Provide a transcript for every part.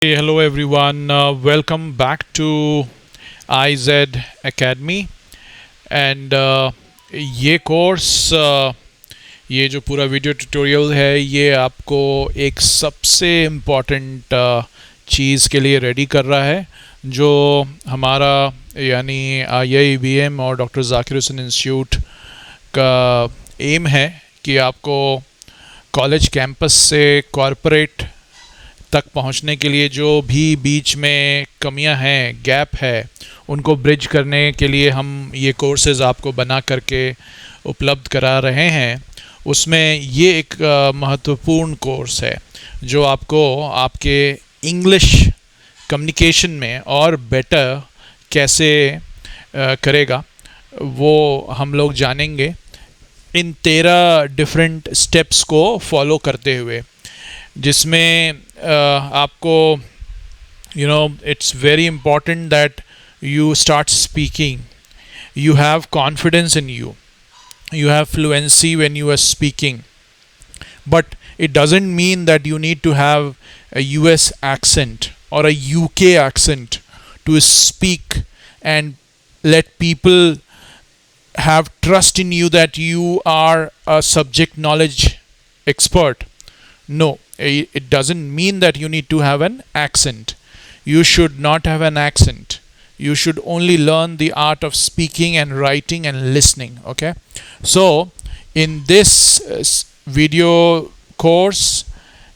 Hey, hello everyone. Welcome back to IZAcademy and ये course ये जो पूरा वीडियो ट्यूटोरियल है ये आपको एक सबसे इम्पॉर्टेंट चीज़ के लिए रेडी कर रहा है जो हमारा यानी IIBM और डॉक्टर जाकिर हुसैन इंस्टीट्यूट का एम है कि आपको कॉलेज कैंपस से कॉरपोरेट तक पहुंचने के लिए जो भी बीच में कमियां हैं, गैप है, उनको ब्रिज करने के लिए हम ये कोर्सेज़ आपको बना करके उपलब्ध करा रहे हैं। उसमें ये एक महत्वपूर्ण कोर्स है जो आपको आपके इंग्लिश कम्युनिकेशन में और बेटर कैसे करेगा वो हम लोग जानेंगे इन 13 डिफरेंट स्टेप्स को फॉलो करते हुए, जिसमें आपको it's very important that you start speaking, you have confidence in you, you have fluency when you are speaking, but it doesn't mean that you need to have a US accent or a UK accent to speak and let people have trust in you that you are a subject knowledge expert. No, it doesn't mean that you need to have an accent. You should not have an accent. You should only learn the art of speaking and writing and listening. Okay, so in this video course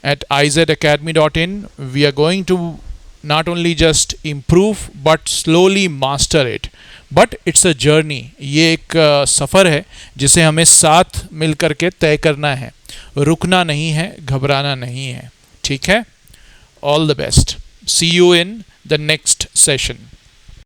at IZAcademy.in, we are going to not only just improve but slowly master it. But it's a journey, ये एक सफ़र है जिसे हमें साथ मिल कर के तय करना है, रुकना नहीं है, घबराना नहीं है। ठीक है, all the best, see you in the next session.